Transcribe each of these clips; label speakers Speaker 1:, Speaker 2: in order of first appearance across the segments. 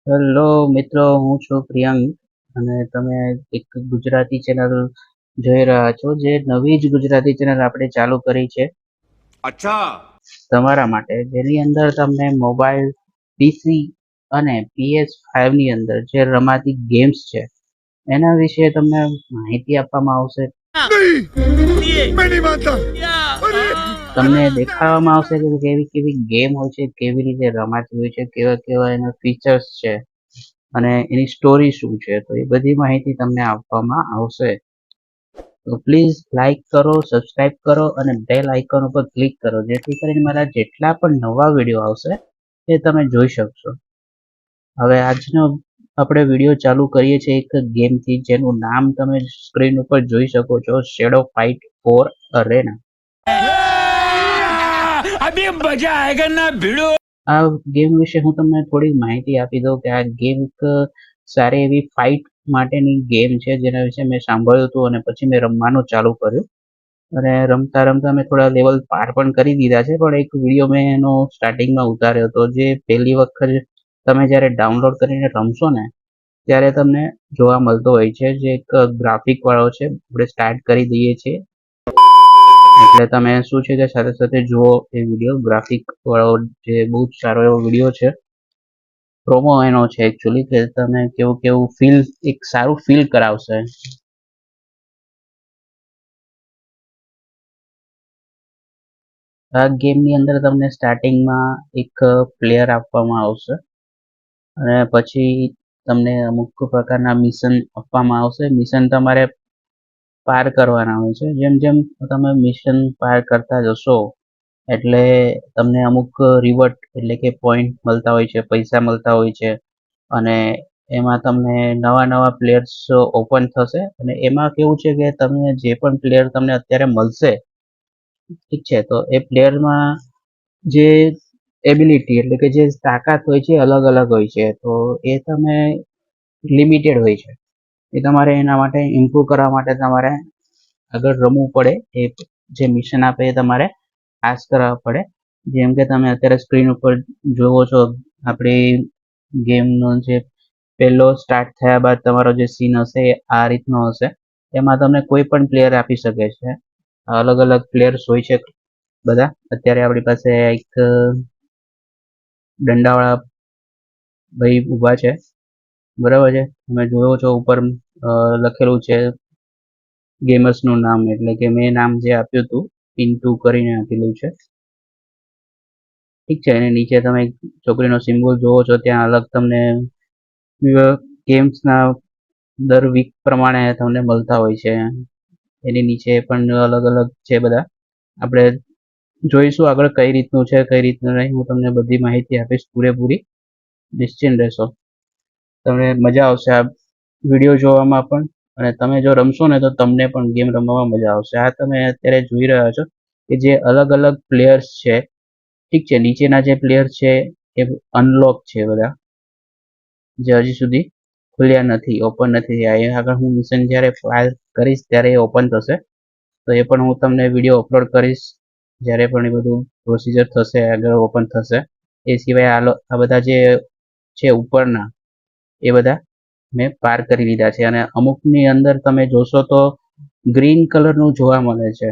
Speaker 1: Hello મિત્રો, હું છું પ્રિયંક અને તમે એક ગુજરાતી ચેનલ જોઈ રહ્યા છો. જે નવી જ ગુજરાતી ચેનલ આપણે ચાલુ કરી છે
Speaker 2: अच्छा
Speaker 1: તમારા માટે, જેની અંદર તમને મોબાઈલ, પીસી અને PS5 ની અંદર જે રમાતી ગેમ્સ છે એના વિશે તમને માહિતી આપવામાં આવશે.
Speaker 2: नहीं मैं नहीं मानता
Speaker 1: તમને દેખાડવામાં આવશે કે કેવી કેવી ગેમ હોય છે, કેવી રીતે રમાતી હોય છે, કેવા કેવા એના ફીચર્સ છે અને એની સ્ટોરી શું છે. તો એ બધી માહિતી તમને આપવામાં આવશે. તો પ્લીઝ લાઈક કરો, સબસ્ક્રાઇબ કરો અને બેલ આઇકોન ઉપર ક્લિક કરો, જેથી કરીને મારા જેટલા પણ નવા વિડીયો આવશે એ તમે જોઈ શકશો. હવે આજનો આપણે વિડીયો ચાલુ કરીએ છીએ એક ગેમથી, જેનું નામ તમે સ્ક્રીન ઉપર જોઈ શકો છો, શેડો ફાઇટ 4 અરેના.
Speaker 2: अभी मजा आएगा ना भिड़ो।
Speaker 1: આ ગેમ વિશે હું તમને થોડી માહિતી આપી દઉં કે આ ગેમ એક સારી એવી ફાઇટ માટેની ગેમ છે, જેના વિશે મેં સાંભળ્યું હતું અને પછી મેં રમવાનું ચાલુ કર્યું અને રમતા રમતા મેં થોડા લેવલ પાર પણ કરી દીધા છે. પણ એક વિડીયો મેં એનો સ્ટાર્ટિંગમાં ઉતાર્યો હતો, જે પહેલી વખત તમે જ્યારે ડાઉનલોડ કરીને રમશો ને ત્યારે તમને જોવા મળતો હોય છે, જે એક ગ્રાફિક વાળો છે. આપણે સ્ટાર્ટ કરી દઈએ છીએ એટલે તમે શું છે કે સાથે સાથે જુઓ એ વિડીયો. ગ્રાફિક વાળો જે બહુ જ સારો એવો વિડીયો છે, પ્રોમો એનો છે એકચ્યુઅલી, કે તમે કેવું કેવું ફીલ, એક સારું ફીલ કરાવશે. આ ગેમની અંદર તમને સ્ટાર્ટિંગમાં એક પ્લેયર આપવામાં આવશે અને પછી તમને અમુક પ્રકારના મિશન આપવામાં આવશે. મિશન તમારે પાર કરવાના હોય છે. જેમ જેમ તમે મિશન પાર કરતા જશો એટલે તમને અમુક રિવોર્ડ એટલે કે પોઈન્ટ મળતા હોય છે, પૈસા મળતા હોય છે અને એમાં તમને નવા નવા પ્લેયર્સ ઓપન થશે. અને એમાં કેવું છે કે તમે જે પણ પ્લેયર તમને અત્યારે મળશે, ઠીક છે, તો એ પ્લેયરમાં જે એબિલિટી એટલે કે જે તાકાત હોય છે અલગ અલગ હોય છે. તો એ તમે લિમિટેડ હોય છે. એ તમારે એના માટે ઇમ્પ્રૂવ કરવા માટે તમારે આગળ રમવું પડે. એ જે મિશન આપે એ તમારે પાસ કરવા પડે. જેમ કે તમે અત્યારે સ્ક્રીન ઉપર જોવો છો, આપણી ગેમનો જે પહેલો સ્ટાર્ટ થયા બાદ તમારો જે સીન હશે એ આ રીતનો હશે. એમાં તમને કોઈ પણ પ્લેયર આપી શકે છે. અલગ અલગ પ્લેયર્સ હોય છે બધા. અત્યારે આપણી પાસે એક દંડાવાળા ભાઈ ઊભા છે, બરાબર છે. તમે જોયો છો ઉપર લખેલું છે ગેમર્સનું નામ, એટલે કે મેં નામ જે આપ્યું હતું પિન્ટુ કરીને આપેલું છે, ઠીક છે. અને નીચે તમે છોકરીનો સિમ્બોલ જોવો છો, ત્યાં અલગ તમને ગેમ્સના દર વીક પ્રમાણે તમને મળતા હોય છે. એની નીચે પણ અલગ અલગ છે બધા. આપણે જોઈશું આગળ કઈ રીતનું છે કઈ રીતનું નહીં. હું તમને બધી માહિતી આપીશ પૂરેપૂરી, નિશ્ચિંત રહેશો. તમને મજા આવશે આ વિડીયો જોવામાં પણ, અને તમે જો રમશો ને તો તમને પણ ગેમ રમવામાં મજા આવશે. આ તમે અત્યારે જોઈ રહ્યા છો કે જે અલગ અલગ પ્લેયર્સ છે, ઠીક છે. નીચેના જે પ્લેયર છે એ અનલોક છે બધા, જે હજી સુધી ખુલ્યા નથી, ઓપન નથી થયા. એ આગળ હું મિશન જ્યારે ફાઇલ કરીશ ત્યારે એ ઓપન થશે. તો એ પણ હું તમને વિડીયો અપલોડ કરીશ જ્યારે પણ એ બધું પ્રોસિજર થશે, આગળ ઓપન થશે. એ સિવાય આ બધા જે છે ઉપરના, એ બધા મેં પાર કરી લીધા છે. અને અમુકની અંદર તમે જોશો તો ગ્રીન કલરનું જોવા મળે છે.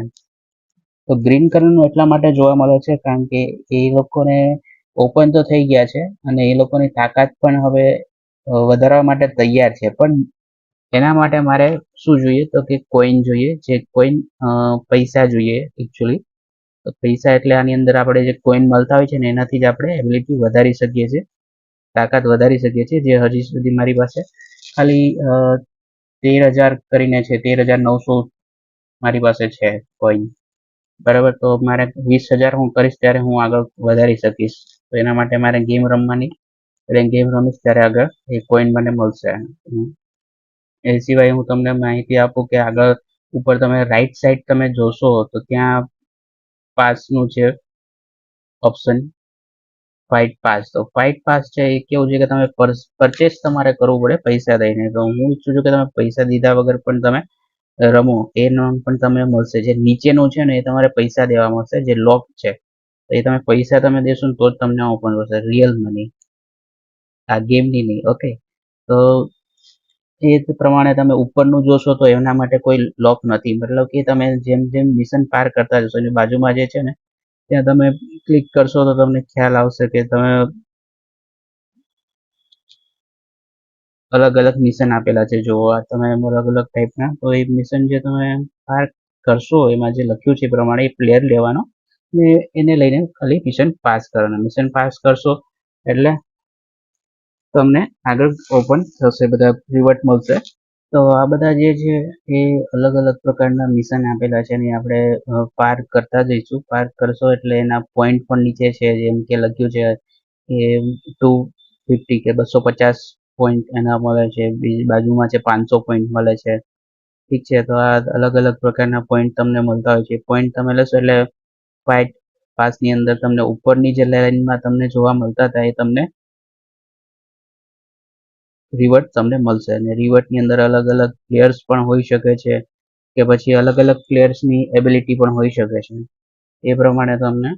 Speaker 1: તો ગ્રીન કલરનું એટલા માટે જોવા મળે છે કારણ કે એ લોકોને ઓપન તો થઈ ગયા છે અને એ લોકોની તાકાત પણ હવે વધારવા માટે તૈયાર છે. પણ એના માટે મારે શું જોઈએ તો કે કોઈન જોઈએ. જે કોઈન પૈસા જોઈએ એકચ્યુઅલી. તો પૈસા એટલે આની અંદર આપણે જે કોઈન મળતા હોય છે ને એનાથી જ આપણે એબિલિટી વધારી શકીએ છીએ, તાકાત વધારી શકીએ છીએ. જે હજી સુધી મારી પાસે ખાલી 13,000 કરીને છે, 13,900 મારી પાસે છે કોઈન, બરાબર. તો મારે 20,000 હું કરીશ ત્યારે હું આગળ વધારી શકીશ. તો એના માટે મારે ગેમ રમવાની, એટલે ગેમ રમીશ ત્યારે આગળ એ કોઈન મને મળશે. એ સિવાય હું તમને માહિતી આપું કે આગળ ઉપર તમે રાઈટ સાઈડ તમે જોશો તો ત્યાં પાસનું છે ઓપ્શન, ફાઇટ પાસ. તો ફાઇટ પાસ છે એ કેવું છે કે તમે પરચેસ તમારે કરવું પડે પૈસા દઈને. તો હું ઈચ્છું છું કે તમે પૈસા દીધા વગર પણ તમે રમો. એ નામ પણ તમને મળશે. જે નીચેનું છે ને એ તમારે પૈસા દેવા મળશે, જે લોક છે એ તમે પૈસા તમે દેશો ને તો જ તમને ઓપન થશે, રિયલ મની. આ ગેમની નહીં. ઓકે, તો એ જ પ્રમાણે તમે ઉપરનું જોશો તો એના માટે કોઈ લોક નથી. મતલબ કે તમે જેમ જેમ મિશન પાર કરતા જશો એની બાજુમાં જે છે ને ત્યાં તમે ક્લિક કરશો તો તમને ખ્યાલ આવશે કે તમે અલગ અલગ મિશન આપેલા છે. જો આ તમે અલગ અલગ ટાઈપના, તો એ મિશન જે તમે પાર કરશો એમાં જે લખ્યું છે એ પ્રમાણે એ પ્લેયર લેવાનો ને એને લઈને ખાલી મિશન પાસ કરવાના. મિશન પાસ કરશો એટલે તમને આગળ ઓપન થશે, બધા રિવર્ટ મળશે. તો આ બધા જે છે એ અલગ અલગ પ્રકારના મિશન આપેલા છે અને આપણે પાર કરતા જઈશું. પાર કરશો એટલે એના પોઈન્ટ પણ નીચે છે, જેમ કે લખ્યું છે કે 250 કે 250 પોઈન્ટ એના મળે છે. બીજી બાજુમાં છે 500 પોઈન્ટ મળે છે. ઠીક છે, તો આ અલગ અલગ પ્રકારના પોઈન્ટ તમને મળતા હોય છે. પોઈન્ટ તમે લેશો એટલે ફાઇટ પાસની અંદર તમને ઉપરની જે લાઇનમાં તમને જોવા મળતા હતા એ તમને રિવર્ટ તમને મળશે. અને રિવર્ટની અંદર અલગ અલગ પ્લેયર્સ પણ હોઈ શકે છે કે પછી અલગ અલગ પ્લેયર્સની એબિલિટી પણ હોઈ શકે છે. એ પ્રમાણે તમને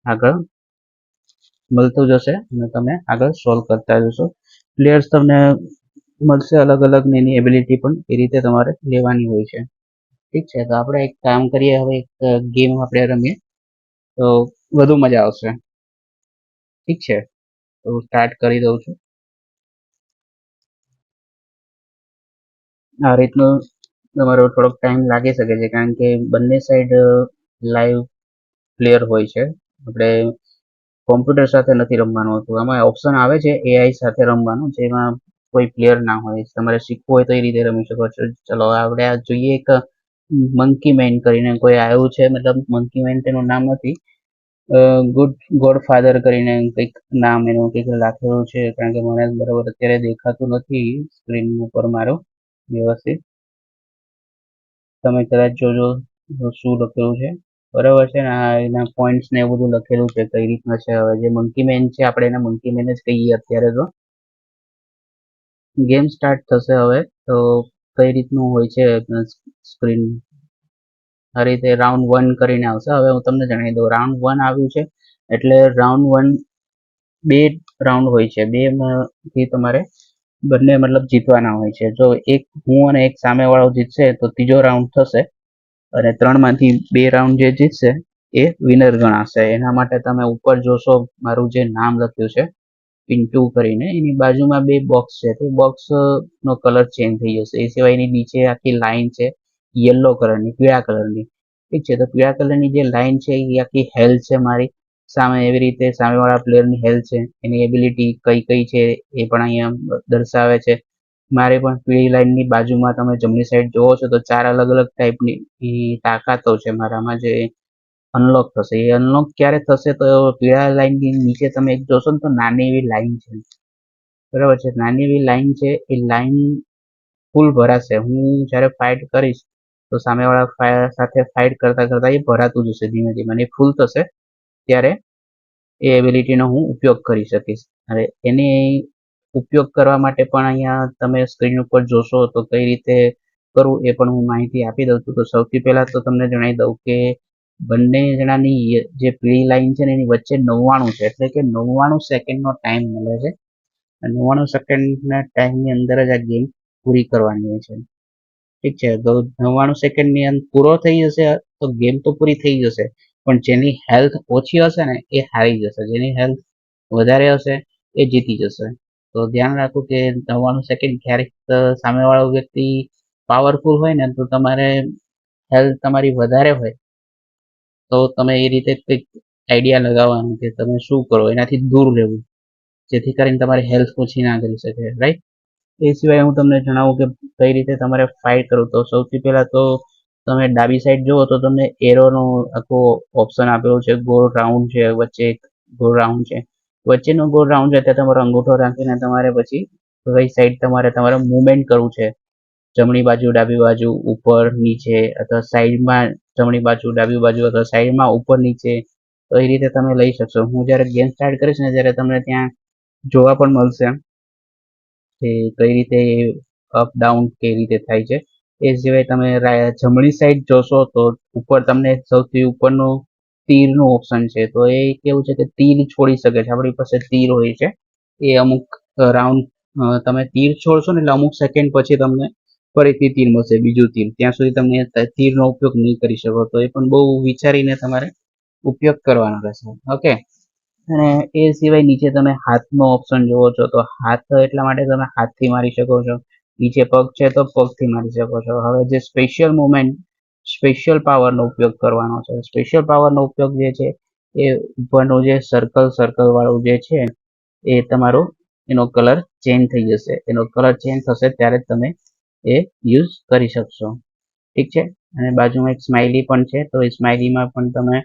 Speaker 1: આગળ મળતું જશે અને તમે આગળ સોલ્વ કરતા જશો. પ્લેયર્સ તમને મળશે અલગ અલગ ને એની એબિલિટી પણ એ રીતે તમારે લેવાની હોય છે. ઠીક છે, તો આપણે એક કામ કરીએ, હવે એક ગેમ આપણે રમીએ તો વધુ મજા આવશે. ઠીક છે, તો સ્ટાર્ટ કરી દઉં છું. આ રીતનું તમારો થોડોક ટાઈમ લાગી શકે છે કારણ કે બંને સાઈડ લાઈવ પ્લેયર હોય છે. આપણે કોમ્પ્યુટર સાથે નથી રમવાનું હતું. આમાં ઓપ્શન આવે છે એઆઈ સાથે રમવાનું, જેમાં કોઈ પ્લેયર ના હોય. તમારે શીખવું હોય તો એ રીતે રમી શકો છો. ચલો આપણે આ જોઈએ એક મંકી મેન કરીને કોઈ આવ્યું છે, મતલબ મંકી મેન તેનું નામ નથી, ગુડ ગોડફાધર કરીને કંઈક નામ એનું કંઈક લખેલું છે, કારણ કે મને બરાબર અત્યારે દેખાતું નથી સ્ક્રીન ઉપર મારો વ્યવસ્થિત. તમે કદાચ જોજો શું લખેલું છે. બરાબર છે ને, આ એના પોઈન્ટ્સ ને એવું બધું લખેલું છે કઈ રીતના છે. હવે જે મંકી મેન છે આપણે એને મંકી મેન જ કહીએ અત્યારે. તો ગેમ સ્ટાર્ટ થશે હવે. તો કઈ રીતનું હોય છે સ્ક્રીન, આ રીતે રાઉન્ડ 1 કરીને આવશે. હવે હું તમને જણાવી દઉં, રાઉન્ડ 1 આવ્યું છે એટલે રાઉન્ડ 1 બે રાઉન્ડ હોય છે. બે માંથી તમારે બંને મતલબ જીતવાના હોય છે. જો એક હું અને એક સામે વાળો જીતશે તો ત્રીજો રાઉન્ડ થશે અને 3 માંથી 2 રાઉન્ડ જે જીતશે એ વિનર ગણાશે. એના માટે તમે ઉપર જોશો મારું જે નામ લખ્યું છે પિન્ટુ કરીને, એની બાજુમાં 2 બોક્સ છે. તે બોક્સ નો કલર ચેન્જ થઈ જશે. એ સિવાયની નીચે આખી લાઈન છે યલો કલરની, પીળા કલરની. ઠીક છે, તો પીળા કલરની જે લાઈન છે એ આખી હેલ્થ છે મારી સામે. એવી રીતે સામેવાળા પ્લેયરની હેલ્થ છે, એની એબિલિટી કઈ કઈ છે એ પણ અહીંયા દર્શાવે છે. મારે પણ પીળી લાઈનની બાજુમાં તમે જમણી સાઈડ જોવો છો તો 4 અલગ અલગ ટાઈપની તાકાતો છે મારામાં જે અનલોક થશે. એ અનલોક ક્યારે થશે તો પીળા લાઈનની નીચે તમે એક જોશો ને તો નાની એવી લાઈન છે, બરાબર છે. નાની એવી લાઈન છે, એ લાઈન ફૂલ ભરાશે. હું જ્યારે ફાઇટ કરીશ તો સામેવાળા સાથે ફાઇટ કરતા કરતા એ ભરાતું જશે ધીમે ધીમે, અને ફૂલ થશે ત્યારે એ એબિલિટીનો હું ઉપયોગ કરી શકીશ. હવે એને ઉપયોગ કરવા માટે પણ અહીંયા તમે સ્ક્રીન ઉપર જોશો તો કઈ રીતે કરવું એ પણ હું માહિતી આપી દઉં છું. તો સૌથી પહેલા તો તમને જણાવી દઉં કે બંને જણાની જે પીળી લાઈન છે ને એની વચ્ચે 99 છે, એટલે કે 99 સેકન્ડનો ટાઈમ મળે છે. 99 સેકન્ડના ટાઈમની અંદર જ આ ગેમ પૂરી કરવાની હોય છે. ઠીક છે, તો 99 સેકન્ડની અંદર પૂરો થઈ જશે તો ગેમ તો પૂરી થઈ જશે, પણ જેની હેલ્થ ઓછી હશે ને એ હારી જશે, જેની હેલ્થ વધારે હશે એ જીતી જશે. તો ધ્યાન રાખો કે 99 સેકન્ડ ક્યારેક સામેવાળો વ્યક્તિ પાવરફુલ હોય ને તો તમારે હેલ્થ તમારી વધારે હોય તો તમે એ રીતે કંઈક આઈડિયા લગાવવાનું કે તમે શું કરો, એનાથી દૂર રહેવું, જેથી કરીને તમારી હેલ્થ ઓછી ના કરી શકે. રાઈટ, એ સિવાય હું તમને જણાવું કે કઈ રીતે તમારે ફાઇટ કરવું. તો સૌથી પહેલા તો તમે ડાબી સાઈડ જુઓ તો તમને એરોનો આખો ઓપ્શન આપેલો છે. ગોળ રાઉન્ડ છે, વચ્ચે એક ગોળ રાઉન્ડ છે. વચ્ચેનો ગોળ રાઉન્ડ છે ત્યાં તમારો અંગૂઠો રાખીને તમારે પછી કઈ સાઈડ તમારે મુવમેન્ટ કરવું છે, જમણી બાજુ, ડાબી બાજુ, ઉપર નીચે, અથવા સાઈડમાં જમણી બાજુ, ડાબી બાજુ, અથવા સાઈડમાં ઉપર નીચે, તો એ રીતે તમે લઈ શકશો. હું જ્યારે ગેમ સ્ટાર્ટ કરીશ ને ત્યારે તમને ત્યાં જોવા પણ મળશે કે કઈ રીતે અપ ડાઉન કઈ રીતે થાય છે. એ સિવાય તમે જમણી સાઈડ જોશો તો ઉપર તમને સૌથી ઉપરનું તીરનું ઓપ્શન છે. તો એ કેવું છે કે તીર છોડી શકે છે. આપણી પાસે તીર હોય છે, એ અમુક રાઉન્ડ તમે તીર છોડશો ને એટલે અમુક સેકન્ડ પછી તમને ફરીથી તીર મળશે, બીજું તીર. ત્યાં સુધી તમે તીરનો ઉપયોગ નહીં કરી શકો. તો એ પણ બહુ વિચારીને તમારે ઉપયોગ કરવાનો રહેશે. ઓકે. અને એ સિવાય નીચે તમે હાથનો ઓપ્શન જુઓ છો, તો હાથ એટલા માટે તમે હાથથી મારી શકો છો. નીચે પગ છે તો પગથી મારી શકો છો. હવે જે સ્પેશિયલ મુવમેન્ટ, સ્પેશિયલ પાવરનો ઉપયોગ કરવાનો છે. સ્પેશિયલ પાવરનો ઉપયોગ જે છે એ ઉપરનું જે સર્કલ વાળું જે છે એ તમારો એનો કલર ચેન્જ થઈ જશે. એનો કલર ચેન્જ થશે ત્યારે તમે એ યુઝ કરી શકશો. ઠીક છે. અને બાજુમાં એક સ્માઇલી પણ છે, તો એ સ્માઇલીમાં પણ તમે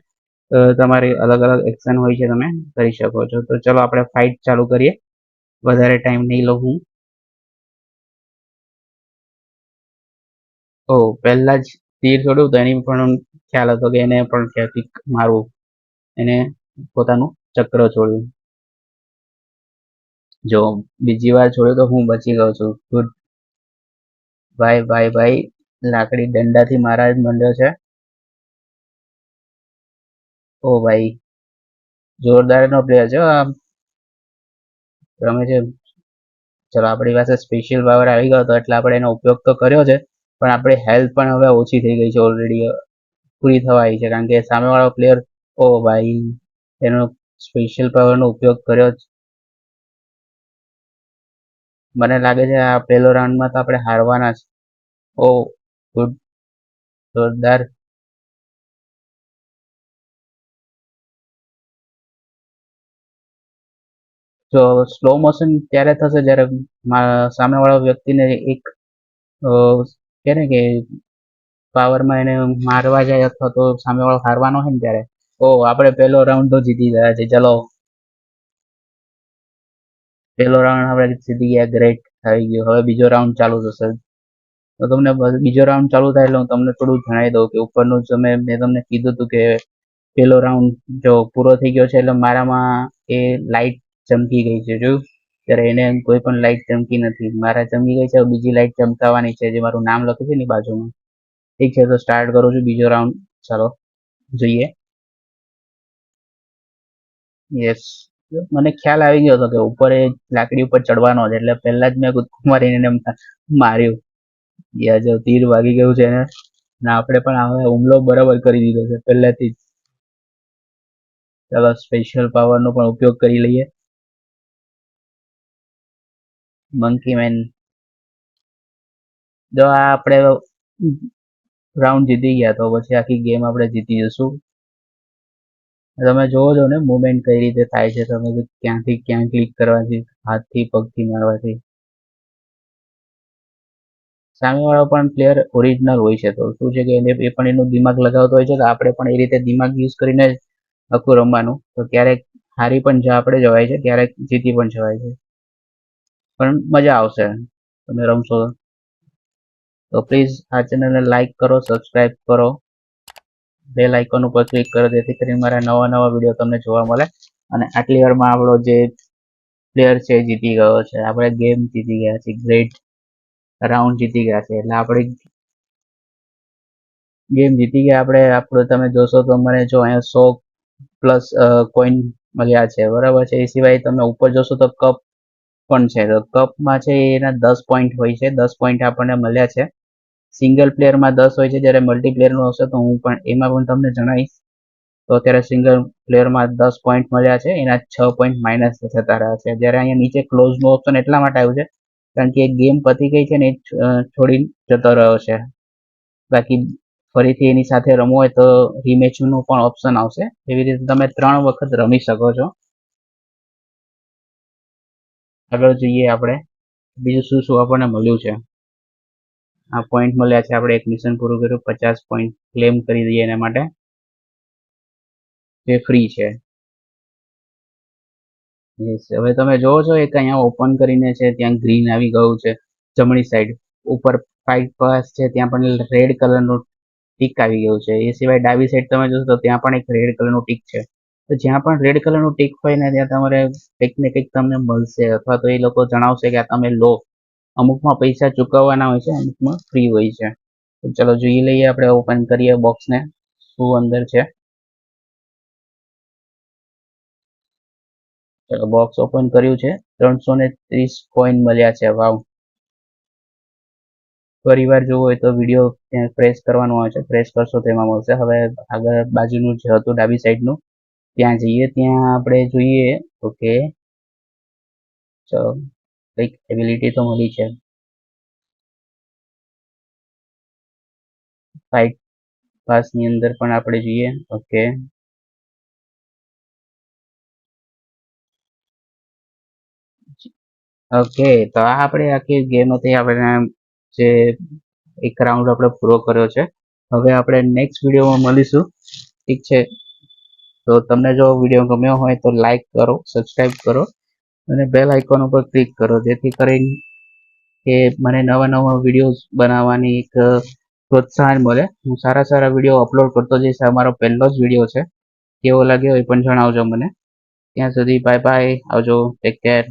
Speaker 1: તમારી અલગ અલગ એક્શન હોય છે, તમે કરી શકો છો. તો ચલો આપણે ફાઇટ ચાલુ કરીએ. વધારે ટાઈમ નહીં લઉં હું. પહેલા જ તીર છોડ્યું તો એની પણ ખ્યાલ હતો કે એને પણ ક્યાંથી મારવું. એને પોતાનું ચક્ર છોડ્યું. જો બીજી વાર છોડ્યું તો હું બચી ગયો છું. ગુડ. ભાઈ લાકડી દંડાથી મારા જ મંડ્યો છે. ઓ ભાઈ, જોરદાર નો પ્લેયર છે આમ રમે છે. ચલો આપણી પાસે સ્પેશિયલ પાવર આવી ગયો હતો એટલે આપણે એનો ઉપયોગ તો કર્યો છે, પણ આપણી હેલ્થ પણ હવે ઓછી થઈ ગઈ છે, ઓલરેડી પૂરી થવા આવી છે. કારણ કે સામેવાળો પ્લેયર, ઓ ભાઈ, એનો સ્પેશિયલ પાવરનો ઉપયોગ કર્યો જ. મને લાગે છે આ પહેલો રાઉન્ડમાં તો આપણે હારવાના જ. ઓ ગુડ, જોરદાર. જો સ્લો મોશન ત્યારે થશે જ્યારે સામેવાળા વ્યક્તિને એક કે ને કે પાવરમાં એને મારવા જાય અથવા તો સામેવાળો હારવાનો હોય ને ત્યારે. આપણે પહેલો રાઉન્ડ તો જીતી ગયા છે. ચલો, પહેલો રાઉન્ડ આપણે જીતી ગયા. ગ્રેટ, થઈ ગયો. હવે બીજો રાઉન્ડ ચાલુ થશે. તો તમને બીજો રાઉન્ડ ચાલુ થાય એટલે હું તમને થોડું જણાવી દઉં કે ઉપરનું મેં તમને કીધું હતું કે પેલો રાઉન્ડ જો પૂરો થઈ ગયો છે એટલે મારામાં એ લાઈટ ચમકી ગઈ છે. જોયું? ત્યારે એને કોઈ પણ લાઈટ ચમકી નથી. મારા ચમકી ગઈ છે. બીજી લાઈટ ચમકાવાની છે, જે મારું નામ લખ્યું છે ને બાજુમાં. ઠીક છે, તો સ્ટાર્ટ કરું છું બીજો રાઉન્ડ. ચાલો જોઈએ. યસ, મને ખ્યાલ આવી ગયો હતો કે ઉપર એ લાકડી ઉપર ચડવાનો છે, એટલે પહેલા જ મેં કૂદકો મારીને એને માર્યું. જો તીર વાગી ગયું છે એને, ને આપણે પણ હવે હુમલો બરાબર કરી દીધો છે પહેલાથી જ. ચાલો સ્પેશિયલ પાવરનો પણ ઉપયોગ કરી લઈએ. Monkey man. જો આ આપણે રાઉન્ડ જીતી ગયા તો પછી આખી ગેમ આપણે જીતી જશું. તમે જોવો છો ને મુવમેન્ટ કઈ રીતે થાય છે. તમે ક્યાંથી ક્યાં ક્લિક કરવાથી, હાથથી પગથી મારવાથી. સામેવાળો પણ પ્લેયર ઓરિજિનલ હોય છે, તો શું છે કે એ પણ એનું દિમાગ લગાવતો હોય છે. તો આપણે પણ એ રીતે દિમાગ યુઝ કરીને આખું રમવાનું. તો ક્યારેક હારી પણ આપણે જવાય છે, ક્યારેક જીતી પણ જવાય છે, પણ મજા આવશે તમે રમશો તો. પ્લીઝ આ ચેનલને લાઈક કરો, સબસ્ક્રાઇબ કરો, બેલ આઇકોન ઉપર ક્લિક કરો, જેથી કરીને મારા નવા નવા વિડીયો તમને જોવા મળે. અને આટલી વારમાં આપણો જે પ્લેયર છે જીતી ગયો છે. આપણે ગેમ જીતી ગયા છે. ગ્રેટ, રાઉન્ડ જીતી ગયા છે એટલે આપણે ગેમ જીતી ગયા. આપણે તમે જોશો તો મને જો અહીંયા 100+ કોઈન મળ્યા છે, બરાબર છે. એ સિવાય તમે ઉપર જોશો તો કપ પણ છે. તો કપમાં છે એના 10 પોઈન્ટ હોય છે. 10 પોઈન્ટ આપણને મળ્યા છે. સિંગલ પ્લેયરમાં 10 હોય છે, જ્યારે મલ્ટીપ્લેયરનું હશે તો હું પણ એમાં પણ તમને જણાવીશ. તો અત્યારે સિંગલ પ્લેયરમાં 10 પોઈન્ટ મળ્યા છે, એના 6 પોઈન્ટ માઇનસ થતા રહ્યા છે. જ્યારે અહીંયા નીચે ક્લોઝનું ઓપ્શન એટલા માટે આવ્યું છે કારણ કે ગેમ પતી ગઈ છે ને એ છોડી જતો રહ્યો છે. બાકી ફરીથી એની સાથે રમવું હોય તો રીમેચનું પણ ઓપ્શન આવશે. એવી રીતે તમે 3 વખત રમી શકો છો. આગળ જોઈએ આપણે બીજું શું શું આપણને મળ્યું છે. આ પોઈન્ટ મળ્યા છે. આપણે એક મિશન પૂરું કર્યું, 50 પોઈન્ટ ક્લેમ કરી દઈએ એના માટે. જે ફ્રી છે. હવે તમે જોવો છો એક અહીંયા ઓપન કરીને છે, ત્યાં ગ્રીન આવી ગયું છે. જમણી સાઈડ ઉપર 5 છે, ત્યાં પણ રેડ કલરનું ટીક આવી ગયું છે. એ સિવાય ડાબી સાઈડ તમે જોશો તો ત્યાં પણ એક રેડ કલરનું ટીક છે. તો જ્યાં પણ રેડ કલરનું ટીક હોય ને ત્યાં તમારે કંઈક ને કંઈક તમને મળશે, અથવા તો એ લોકો જણાવશે કે આ તમે લો. અમુકમાં પૈસા ચૂકવવાના હોય છે, અમુકમાં ફ્રી હોય છે. તો ચલો જોઈ લઈએ, આપણે ઓપન કરીએ બોક્સને, શું અંદર છે. ચલો બોક્સ ઓપન કર્યું છે. 330 કોઈન મળ્યા છે. વાવ. ફરીવાર જોવું હોય તો વિડીયો ત્યાં પ્રેસ કરવાનું આવે છે. પ્રેસ કરશો તો એમાં મળશે. હવે આગળ બાજુનું જે હતું ડાબી સાઈડનું ત્યાં જઈએ. ત્યાં આપણે જોઈએ ઓકે ચલો કંઈક એબિલિટી તો મળી છે. ફાઇટ પાસની અંદર પણ આપણે જોઈએ ઓકે ઓકે તો આ આપણે આખી ગેમ હતી. આપણે જે એક રાઉન્ડ આપણે પૂરો કર્યો છે. હવે આપણે નેક્સ્ટ વિડીયોમાં મળીશું. ઠીક છે. તો તમને જો વિડીયો ગમ્યો હોય તો લાઈક કરો, સબસ્ક્રાઈબ કરો અને બેલ આઇકોન ઉપર ક્લિક કરો, જેથી કરીને કે મને નવા નવા વિડીયોઝ બનાવવાની એક પ્રોત્સાહન મળે. હું સારા સારા વિડીયો અપલોડ કરતો જઈશ. આ મારો પહેલો જ વિડીયો છે. કેવો લાગ્યો એ પણ જણાવજો મને. ત્યાં સુધી બાય બાય, આવજો, ટેક કેર.